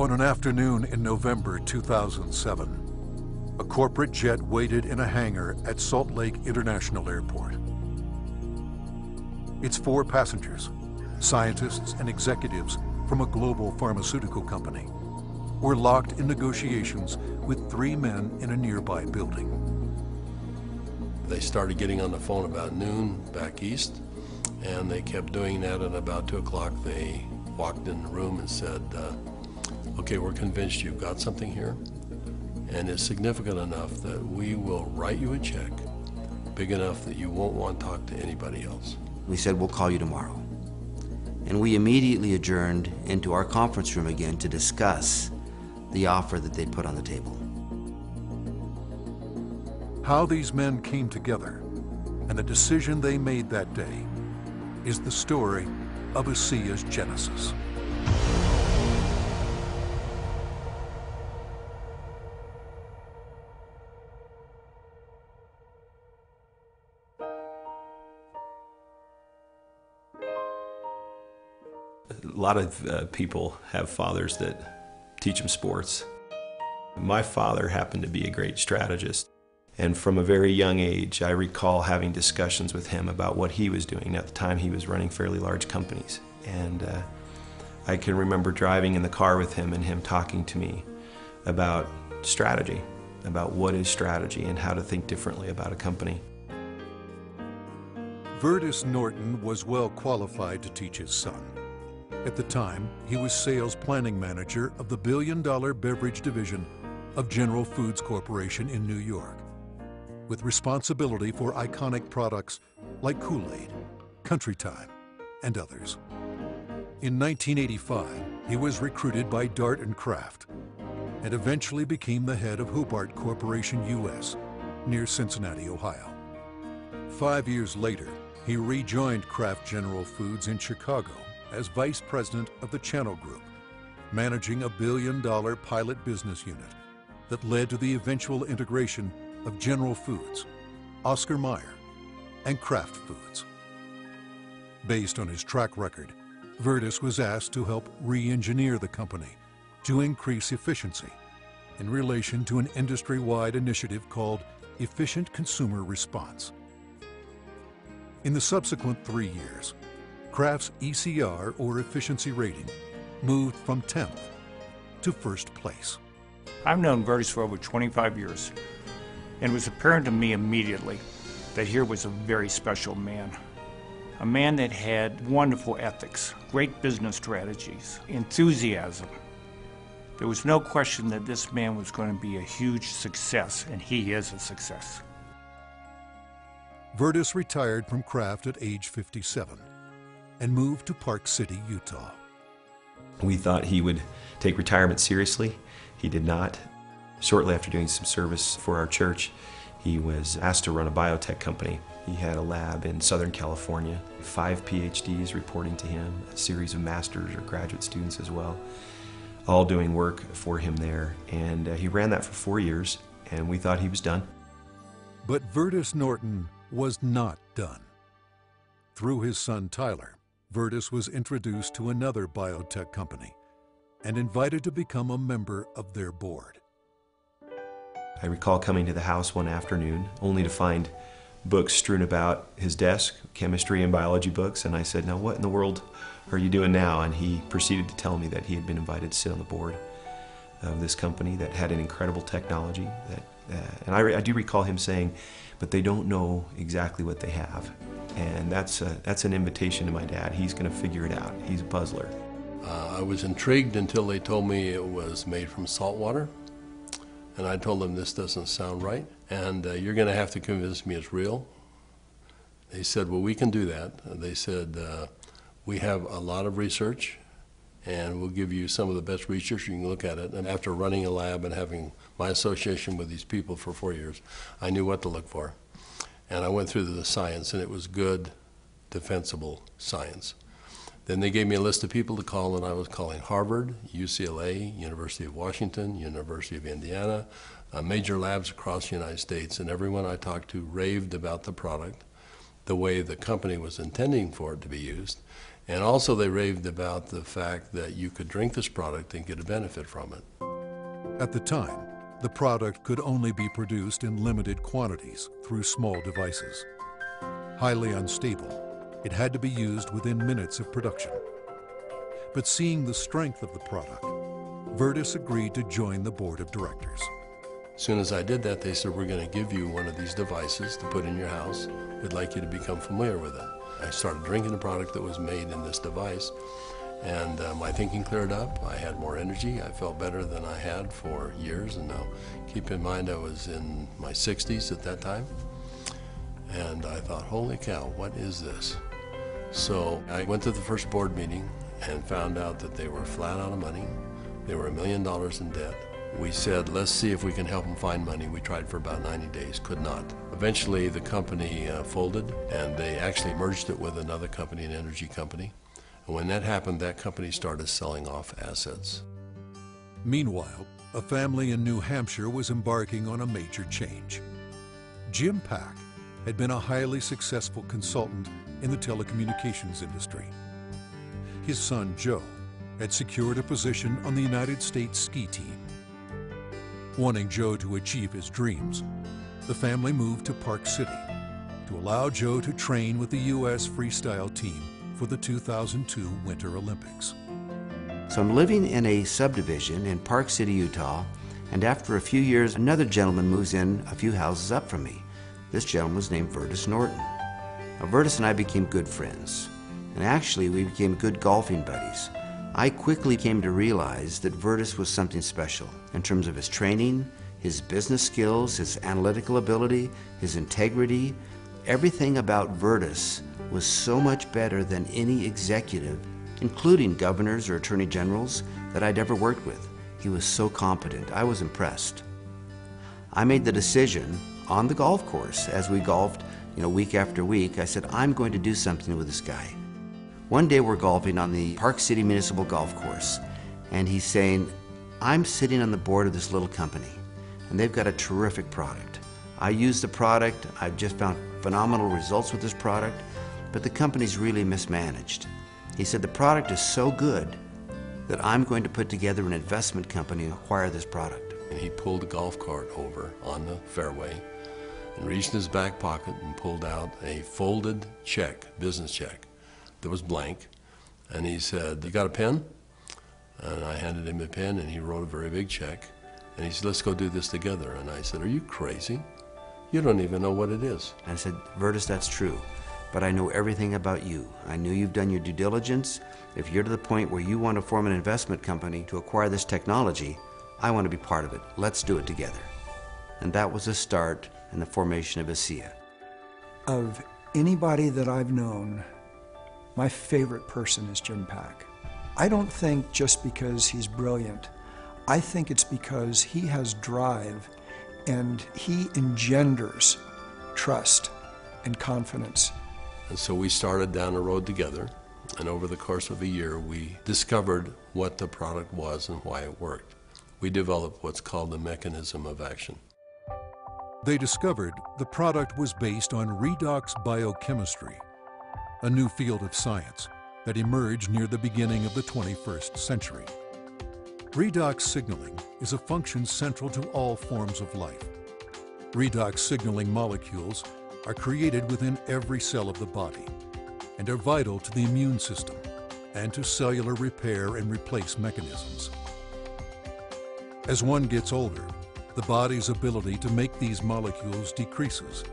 On an afternoon in November 2007, a corporate jet waited in a hangar at Salt Lake International Airport. Its 4 passengers, scientists and executives from a global pharmaceutical company, were locked in negotiations with 3 men in a nearby building. They started getting on the phone about noon back east, and they kept doing that, and about 2 o'clock they walked in the room and said, okay, we're convinced you've got something here, and it's significant enough that we will write you a check big enough that you won't want to talk to anybody else. We said, we'll call you tomorrow. And we immediately adjourned into our conference room again to discuss the offer that they'd put on the table. How these men came together and the decision they made that day is the story of ASEA's genesis. A lot of people have fathers that teach them sports. My father happened to be a great strategist, and from a very young age I recall having discussions with him about what he was doing. At the time he was running fairly large companies, and I can remember driving in the car with him and him talking to me about strategy, about what is strategy and how to think differently about a company. Verdis Norton was well qualified to teach his son. At the time, he was sales planning manager of the billion-dollar beverage division of General Foods Corporation in New York, with responsibility for iconic products like Kool-Aid, Country Time, and others. In 1985, he was recruited by Dart and Kraft and eventually became the head of Hobart Corporation US near Cincinnati, Ohio. 5 years later, he rejoined Kraft General Foods in Chicago as vice president of the Channel Group, managing a billion-dollar pilot business unit that led to the eventual integration of General Foods, Oscar Mayer, and Kraft Foods. Based on his track record, Verdis was asked to help re-engineer the company to increase efficiency in relation to an industry-wide initiative called Efficient Consumer Response. In the subsequent 3 years, Kraft's ECR, or efficiency rating, moved from 10th to 1st place. I've known Verdis for over 25 years, and it was apparent to me immediately that here was a very special man. A man that had wonderful ethics, great business strategies, enthusiasm. There was no question that this man was going to be a huge success, and he is a success. Verdis retired from Kraft at age 57 and moved to Park City, Utah. We thought he would take retirement seriously. He did not. Shortly after doing some service for our church, he was asked to run a biotech company. He had a lab in Southern California, 5 PhDs reporting to him, a series of master's or graduate students as well, all doing work for him there. And he ran that for 4 years, and we thought he was done. But Verdis Norton was not done. Through his son Tyler, Verdis was introduced to another biotech company and invited to become a member of their board. I recall coming to the house one afternoon only to find books strewn about his desk, chemistry and biology books, and I said, now what in the world are you doing now? And he proceeded to tell me that he had been invited to sit on the board of this company that had an incredible technology. And I do recall him saying, but they don't know exactly what they have. And that's an invitation to my dad. He's going to figure it out. He's a puzzler. I was intrigued until they told me it was made from salt water. And I told them, this doesn't sound right, and you're going to have to convince me it's real. They said, well, we can do that. They said, we have a lot of research, and we'll give you some of the best research. You can look at it. And after running a lab and having my association with these people for 4 years, I knew what to look for. And I went through the science, and it was good, defensible science. Then they gave me a list of people to call, and I was calling Harvard, UCLA, University of Washington, University of Indiana, major labs across the United States, and everyone I talked to raved about the product, the way the company was intending for it to be used, And also they raved about the fact that you could drink this product and get a benefit from it. At the time, the product could only be produced in limited quantities through small devices. Highly unstable, it had to be used within minutes of production. But seeing the strength of the product, Verdis agreed to join the board of directors. As soon as I did that, they said, we're going to give you one of these devices to put in your house. We'd like you to become familiar with it. I started drinking the product that was made in this device, and my thinking cleared up. I had more energy. I felt better than I had for years. And now, keep in mind, I was in my 60s at that time. And I thought, holy cow, what is this? So I went to the first board meeting and found out that they were flat out of money. They were $1 million in debt. We said, let's see if we can help them find money. We tried for about 90 days, could not. Eventually, the company folded, and they actually merged it with another company, an energy company. And when that happened, that company started selling off assets. Meanwhile, a family in New Hampshire was embarking on a major change. Jim Pack had been a highly successful consultant in the telecommunications industry. His son, Joe, had secured a position on the United States ski team. Wanting Joe to achieve his dreams, the family moved to Park City to allow Joe to train with the U.S. freestyle team for the 2002 Winter Olympics. So I'm living in a subdivision in Park City, Utah, and after a few years, another gentleman moves in a few houses up from me. This gentleman was named Verdis Norton. Now, Verdis and I became good friends, and actually we became good golfing buddies. I quickly came to realize that Verdis was something special in terms of his training, his business skills, his analytical ability, his integrity. Everything about Verdis was so much better than any executive, including governors or attorney generals, that I'd ever worked with. He was so competent. I was impressed. I made the decision on the golf course as we golfed, week after week. I said, I'm going to do something with this guy. One day we're golfing on the Park City Municipal Golf Course, and he's saying, I'm sitting on the board of this little company, and they've got a terrific product. I use the product, I've just found phenomenal results with this product, but the company's really mismanaged. He said, the product is so good that I'm going to put together an investment company and acquire this product. And he pulled the golf cart over on the fairway and reached in his back pocket and pulled out a folded check, business check, that was blank. And he said, you got a pen? And I handed him a pen, and he wrote a very big check. And he said, let's go do this together. And I said, are you crazy? You don't even know what it is. And I said, Verdis, that's true, but I know everything about you. I knew you've done your due diligence. If you're to the point where you want to form an investment company to acquire this technology, I want to be part of it. Let's do it together. And that was the start in the formation of ASEA. Of anybody that I've known, my favorite person is Jim Pack. I don't think just because he's brilliant. I think it's because he has drive and he engenders trust and confidence. And so we started down the road together, and over the course of a year, we discovered what the product was and why it worked. We developed what's called the mechanism of action. They discovered the product was based on redox biochemistry, a new field of science that emerged near the beginning of the 21st century. Redox signaling is a function central to all forms of life. Redox signaling molecules are created within every cell of the body and are vital to the immune system and to cellular repair and replace mechanisms. As one gets older, the body's ability to make these molecules decreases,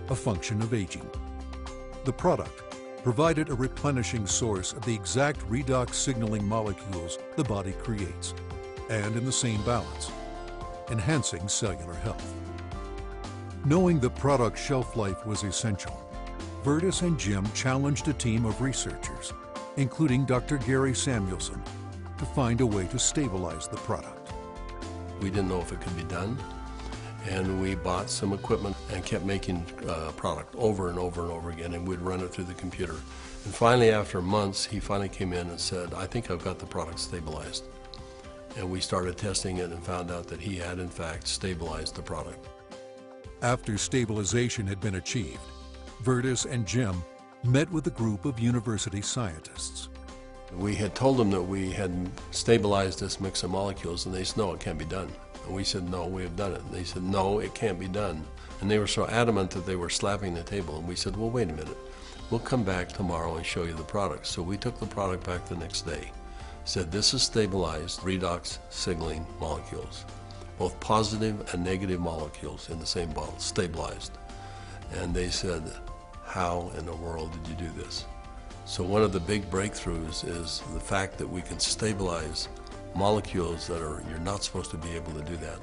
a function of aging. The product provided a replenishing source of the exact redox signaling molecules the body creates, and in the same balance, enhancing cellular health. Knowing the product's shelf life was essential, Verdis and Jim challenged a team of researchers, including Dr. Gary Samuelson, to find a way to stabilize the product. We didn't know if it could be done, and we bought some equipment and kept making product over and over and over again, and we'd run it through the computer. And finally, after months, he finally came in and said, I think I've got the product stabilized. And we started testing it and found out that he had, in fact, stabilized the product. After stabilization had been achieved, Verdis and Jim met with a group of university scientists. We had told them that we had stabilized this mix of molecules, and they said, no, it can't be done. And we said, no, we have done it. And they said, no, it can't be done. And they were so adamant that they were slapping the table. And we said, well, wait a minute. We'll come back tomorrow and show you the product. So we took the product back the next day. Said, this is stabilized redox signaling molecules, both positive and negative molecules in the same bottle, stabilized. And they said, how in the world did you do this? So one of the big breakthroughs is the fact that we can stabilize molecules that you're not supposed to be able to do that.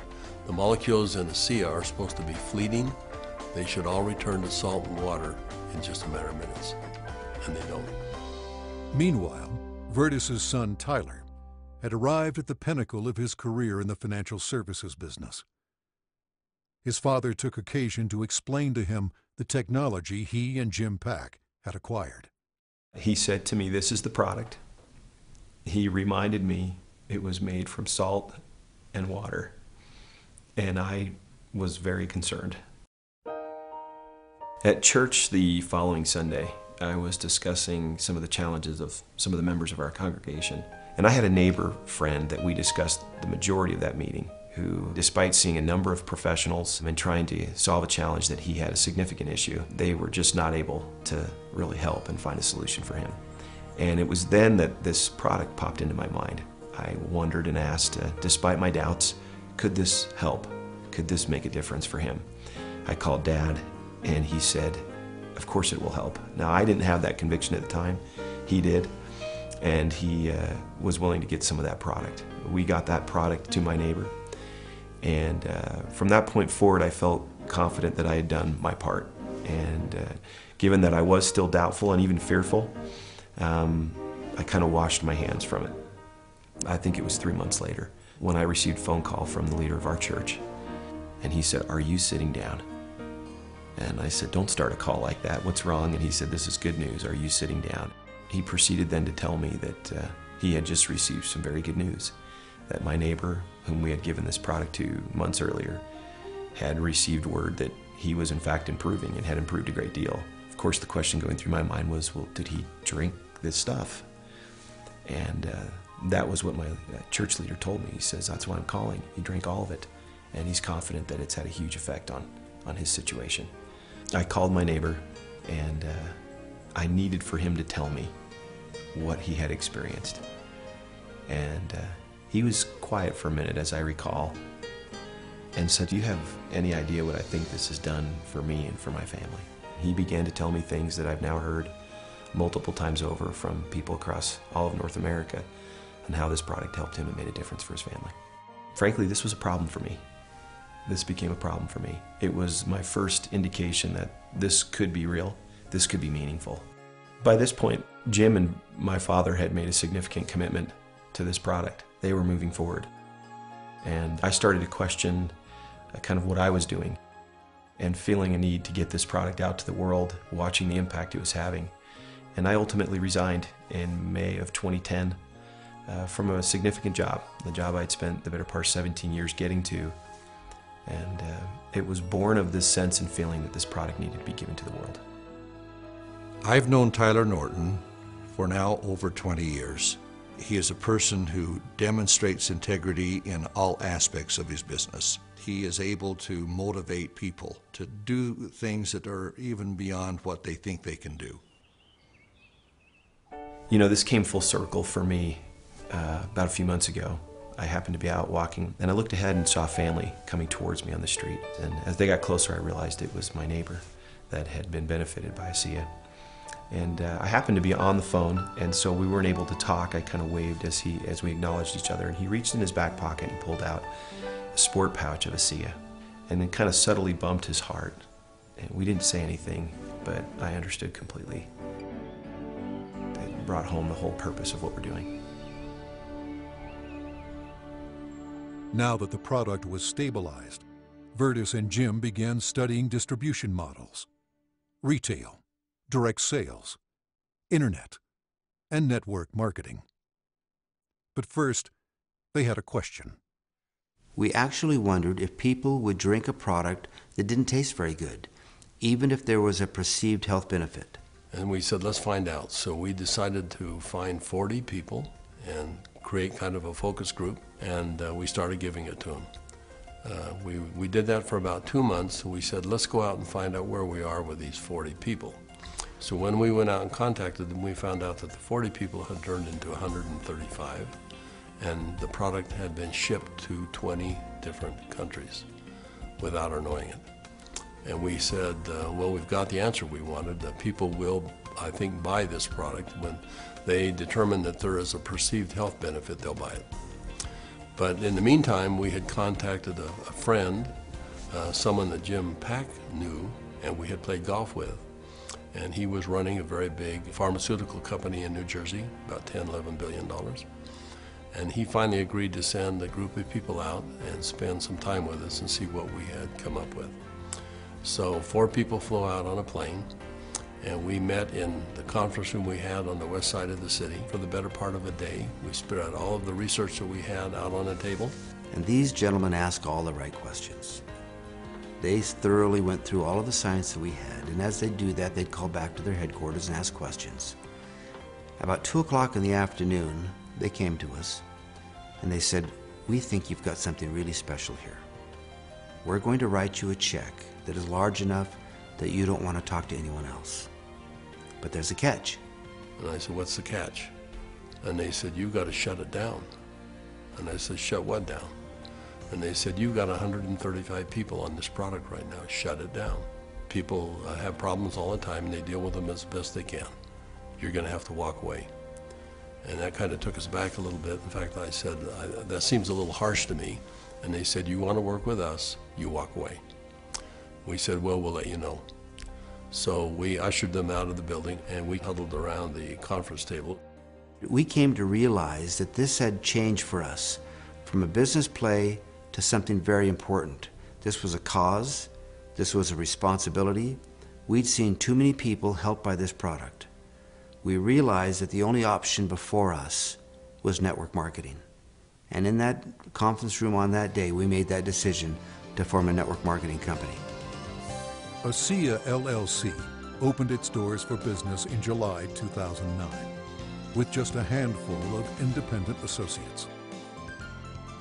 The molecules in ASEA are supposed to be fleeting. They should all return to salt and water in just a matter of minutes, and they don't. Meanwhile, Verdis's son Tyler had arrived at the pinnacle of his career in the financial services business. His father took occasion to explain to him the technology he and Jim Pack had acquired. He said to me, this is the product. He reminded me it was made from salt and water, and I was very concerned. At church the following Sunday, I was discussing some of the challenges of some of the members of our congregation. And I had a neighbor friend that we discussed the majority of that meeting, who, despite seeing a number of professionals and trying to solve a challenge that he had a significant issue, they were just not able to really help and find a solution for him. And it was then that this product popped into my mind. I wondered and asked, despite my doubts, could this help? Could this make a difference for him? I called Dad, and he said, of course it will help. Now, I didn't have that conviction at the time. He did, and he was willing to get some of that product. We got that product to my neighbor, and from that point forward, I felt confident that I had done my part. And given that I was still doubtful and even fearful, I kind of washed my hands from it. I think it was 3 months later when I received a phone call from the leader of our church, and he said, "Are you sitting down?" And I said, "Don't start a call like that. What's wrong?" And he said, "This is good news. Are you sitting down?" He proceeded then to tell me that he had just received some very good news, that my neighbor, whom we had given this product to months earlier, had received word that he was in fact improving and had improved a great deal. Of course, the question going through my mind was, well, did he drink this stuff? And that was what my church leader told me. He says, that's why I'm calling. He drank all of it, and he's confident that it's had a huge effect on his situation. I called my neighbor, and I needed for him to tell me what he had experienced. And he was quiet for a minute, as I recall, and said, "Do you have any idea what I think this has done for me and for my family?" He began to tell me things that I've now heard multiple times over from people across all of North America, and how this product helped him and made a difference for his family. Frankly, this was a problem for me. This became a problem for me. It was my first indication that this could be real, this could be meaningful. By this point, Jim and my father had made a significant commitment to this product. They were moving forward. And I started to question kind of what I was doing, and feeling a need to get this product out to the world, watching the impact it was having. And I ultimately resigned in May of 2010 from a significant job, the job I'd spent the better part of 17 years getting to. And it was born of this sense and feeling that this product needed to be given to the world. I've known Tyler Norton for now over 20 years. He is a person who demonstrates integrity in all aspects of his business. He is able to motivate people to do things that are even beyond what they think they can do. You know, this came full circle for me about a few months ago. I happened to be out walking, and I looked ahead and saw a family coming towards me on the street. And as they got closer, I realized it was my neighbor that had been benefited by ASEA. And I happened to be on the phone, and so we weren't able to talk. I kind of waved as we acknowledged each other, and he reached in his back pocket and pulled out a sport pouch of ASEA, and then kind of subtly bumped his heart. And we didn't say anything, but I understood completely. It brought home the whole purpose of what we're doing. Now that the product was stabilized, Verdis and Jim began studying distribution models, retail, direct sales, internet, and network marketing. But first, they had a question. We actually wondered if people would drink a product that didn't taste very good, even if there was a perceived health benefit. And we said, let's find out. So we decided to find 40 people and create kind of a focus group, and we started giving it to them. We did that for about 2 months, and we said, let's go out and find out where we are with these 40 people. So when we went out and contacted them, we found out that the 40 people had turned into 135, and the product had been shipped to 20 different countries without our knowing it. And we said, well, we've got the answer we wanted. People will, I think, buy this product. When they determine that there is a perceived health benefit, they'll buy it. But in the meantime, we had contacted a friend, someone that Jim Pack knew and we had played golf with. And he was running a very big pharmaceutical company in New Jersey, about $10, $11 billion. And he finally agreed to send a group of people out and spend some time with us and see what we had come up with. So 4 people flew out on a plane, and we met in the conference room we had on the west side of the city for the better part of a day. We spread all of the research that we had out on a table. And these gentlemen asked all the right questions. They thoroughly went through all of the science that we had, and as they do that, they'd call back to their headquarters and ask questions. About 2 o'clock in the afternoon, they came to us, and they said, we think you've got something really special here. We're going to write you a check that is large enough that you don't want to talk to anyone else. But there's a catch. And I said, what's the catch? And they said, you've got to shut it down. And I said, shut what down? And they said, you've got 135 people on this product right now, shut it down. People have problems all the time and they deal with them as best they can. You're going to have to walk away. And that kind of took us back a little bit. In fact, I said, that seems a little harsh to me. And they said, you want to work with us, you walk away. We said, well, we'll let you know. So we ushered them out of the building and we huddled around the conference table. We came to realize that this had changed for us from a business play to something very important. This was a cause, this was a responsibility. We'd seen too many people helped by this product. We realized that the only option before us was network marketing. And in that conference room on that day, we made that decision to form a network marketing company. ASEA LLC opened its doors for business in July 2009 with just a handful of independent associates.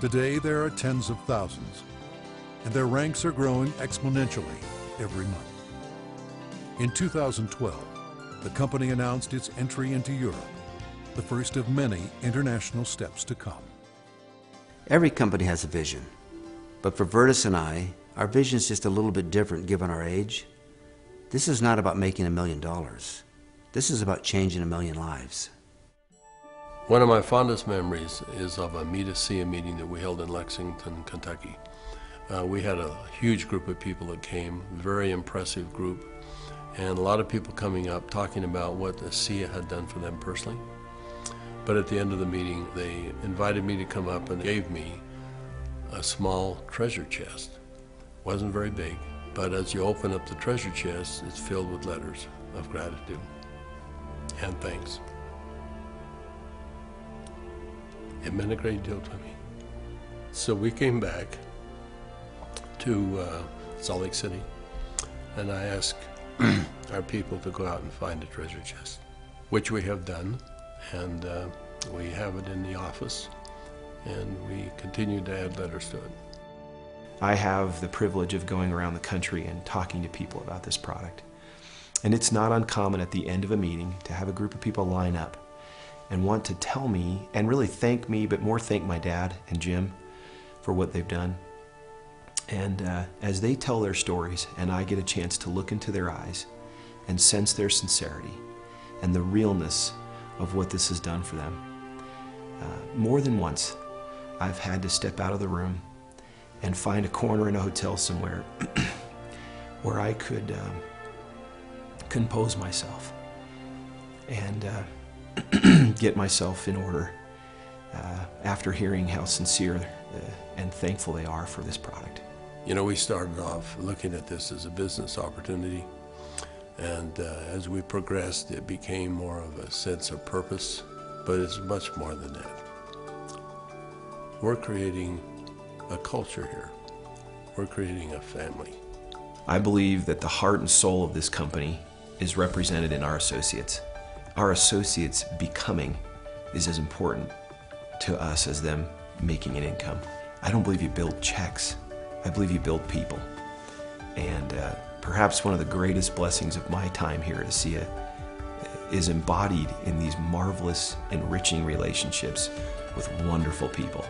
Today, there are tens of thousands, and their ranks are growing exponentially every month. In 2012, the company announced its entry into Europe, the first of many international steps to come. Every company has a vision, but for Verdis and I, our vision is just a little bit different given our age. This is not about making $1 million. This is about changing 1 million lives. One of my fondest memories is of a ASEA meeting that we held in Lexington, Kentucky. We had a huge group of people that came, very impressive group, and a lot of people coming up talking about what ASEA had done for them personally. But at the end of the meeting, they invited me to come up and gave me a small treasure chest. Wasn't very big, but as you open up the treasure chest, it's filled with letters of gratitude and thanks. It meant a great deal to me. So we came back to Salt Lake City, and I asked our people to go out and find a treasure chest, which we have done, and we have it in the office, and we continue to add letters to it. I have the privilege of going around the country and talking to people about this product. And it's not uncommon at the end of a meeting to have a group of people line up and want to tell me, and really thank me, but more thank my dad and Jim for what they've done. And as they tell their stories and I get a chance to look into their eyes and sense their sincerity and the realness of what this has done for them, more than once I've had to step out of the room and find a corner in a hotel somewhere where I could compose myself and get myself in order after hearing how sincere and thankful they are for this product. You know, we started off looking at this as a business opportunity, and as we progressed, it became more of a sense of purpose, but it's much more than that. We're creating a culture here. We're creating a family. I believe that the heart and soul of this company is represented in our associates. Our associates becoming is as important to us as them making an income. I don't believe you build checks. I believe you build people. And perhaps one of the greatest blessings of my time here at ASEA is embodied in these marvelous, enriching relationships with wonderful people.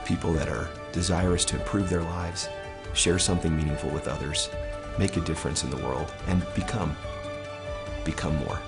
People that are desirous to improve their lives, share something meaningful with others, make a difference in the world, and become more.